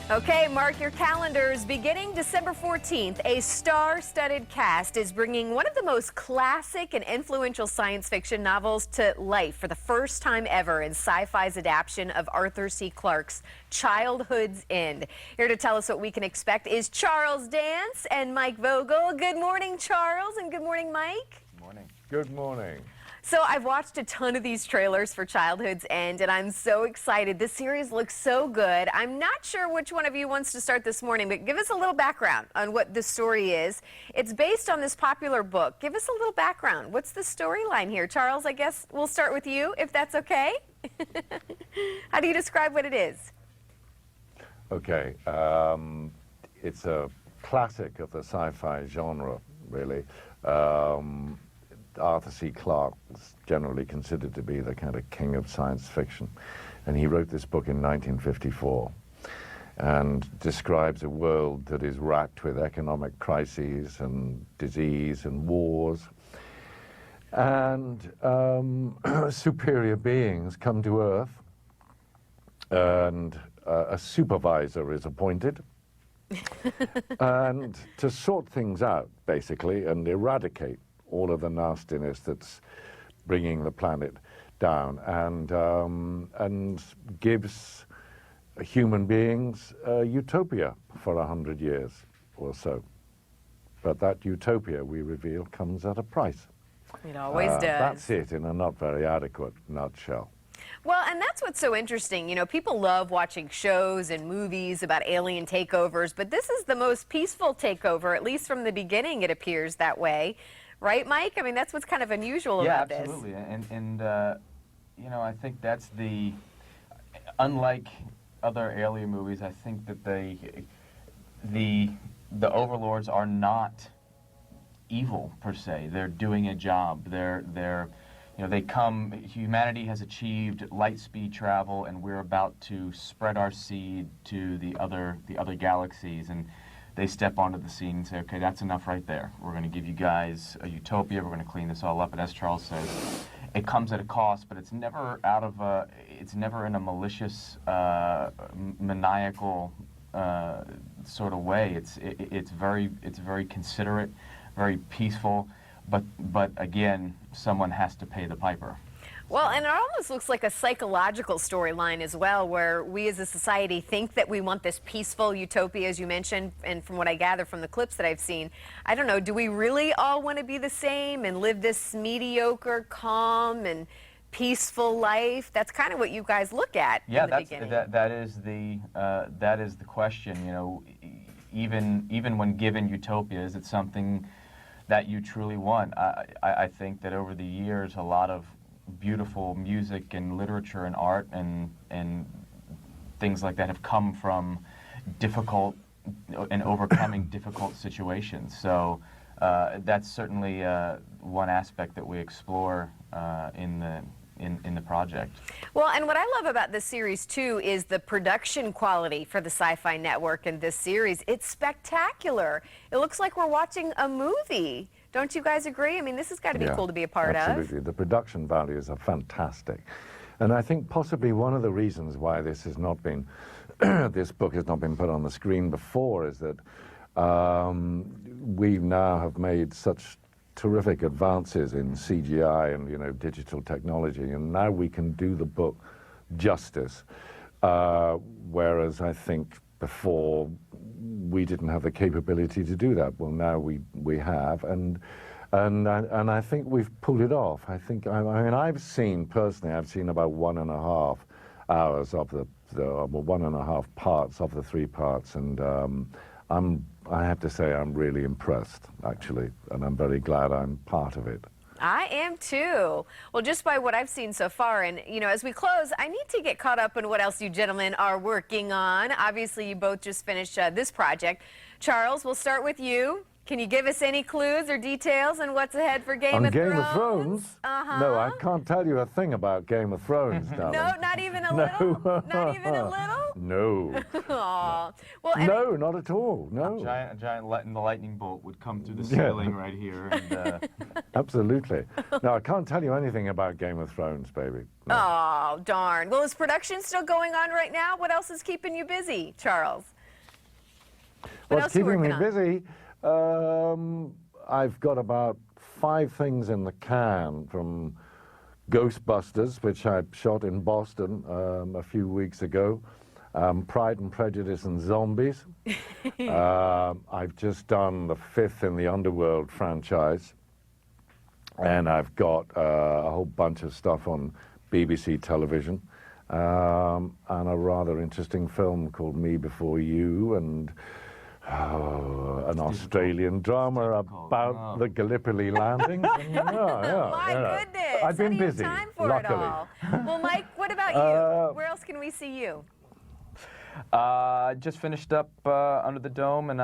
Okay, mark your calendars. Beginning December 14th, a star-studded cast is bringing one of the most classic and influential science fiction novels to life for the first time ever in sci-fi's adaptation of Arthur C. Clarke's Childhood's End. Here to tell us what we can expect is Charles Dance and Mike Vogel. Good morning, Charles, and good morning, Mike. Good morning. Good morning. So I've watched a ton of these trailers for Childhood's End, and I'm so excited. This series looks so good. I'm not sure which one of you wants to start this morning, but give us a little background on what the story is. It's based on this popular book. Give us a little background. What's the storyline here? Charles, I guess we'll start with you, if that's okay. How do you describe what it is? Okay. It's a classic of the sci-fi genre, really. Arthur C. Clarke is generally considered to be the kind of king of science fiction. And he wrote this book in 1954 and describes a world that is racked with economic crises and disease and wars. And superior beings come to Earth, and a supervisor is appointed and to sort things out, basically, and eradicate all of the nastiness that's bringing the planet down, and gives human beings a utopia for 100 years or so. But that utopia, we reveal, comes at a price. It always does. That's it in a not very adequate nutshell. Well, and that's what's so interesting. You know, people love watching shows and movies about alien takeovers, but this is the most peaceful takeover, at least from the beginning it appears that way. Right, Mike? I mean, that's what's kind of unusual about this. Yeah, absolutely. And you know, I think that's unlike other alien movies, I think that the overlords are not evil per se. They're doing a job. You know, humanity has achieved light speed travel, and we're about to spread our seed to the other galaxies, and they step onto the scene and say, okay, that's enough right there. We're going to give you guys a utopia. We're going to clean this all up. And as Charles says, it comes at a cost, but it's never it's never in a malicious, maniacal sort of way. It's very considerate, very peaceful. But again, someone has to pay the piper. Well, and it almost looks like a psychological storyline as well, where we as a society think that we want this peaceful utopia, as you mentioned, and from what I gather from the clips that I've seen, I don't know, do we really all want to be the same and live this mediocre, calm, and peaceful life? That's kind of what you guys look at in the beginning. That is the question. You know, even when given utopia, is it something that you truly want? I think that over the years, a lot of beautiful music and literature and art and things like that have come from difficult and overcoming difficult situations. So that's certainly one aspect that we explore in the project. Well, and what I love about this series too is the production quality for the Sci-Fi Network in this series. It's spectacular. It looks like we're watching a movie. Don't you guys agree? I mean, this has got to be cool to be a part of. Absolutely. The production values are fantastic. And I think possibly one of the reasons why this has not been, this book has not been put on the screen before is that we now have made such terrific advances in CGI and, you know, digital technology, and now we can do the book justice, whereas I think before we didn't have the capability to do that. Well, now we have, and I think we've pulled it off. I mean, I've seen about 1.5 hours of the 1.5 parts of the 3 parts, and I have to say I'm really impressed, actually, and I'm very glad I'm part of it. I am too. Well, just by what I've seen so far, and you know, as we close, I need to get caught up in what else you gentlemen are working on. Obviously, you both just finished this project. Charles, we'll start with you. Can you give us any clues or details on what's ahead for Game of Thrones? On Game of Thrones? No, I can't tell you a thing about Game of Thrones, darling. No, not even a little? Not even a little? No. Aw. Well, no, not at all, no. A giant lightning bolt would come through the ceiling right here. And, Absolutely. No, I can't tell you anything about Game of Thrones, baby. No. Oh, darn. Well, is production still going on right now? What else is keeping you busy, Charles? What else are you keeping me working busy, I've got about 5 things in the can, from Ghostbusters, which I shot in Boston a few weeks ago, Pride and Prejudice and Zombies. I've just done the 5th in the Underworld franchise, and I've got a whole bunch of stuff on BBC television, and a rather interesting film called Me Before You, and an Australian drama about the Gallipoli landings. My goodness. I've been Plenty of busy, time for luckily. it all. Well, Mike, what about you? Where else can we see you? Just finished up Under the Dome, and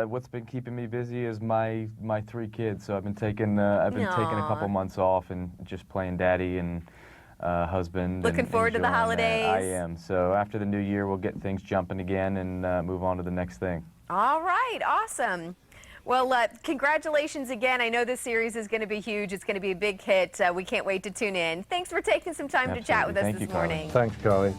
what's been keeping me busy is my 3 kids. So I've been taking a couple months off and just playing daddy and husband. Looking forward to the holidays. I am. So after the new year, we'll get things jumping again and move on to the next thing. All right, awesome. Well, congratulations again. I know this series is going to be huge. It's going to be a big hit. We can't wait to tune in. Thanks for taking some time to chat with us Thank you, this Carly. morning. Thanks, Carly.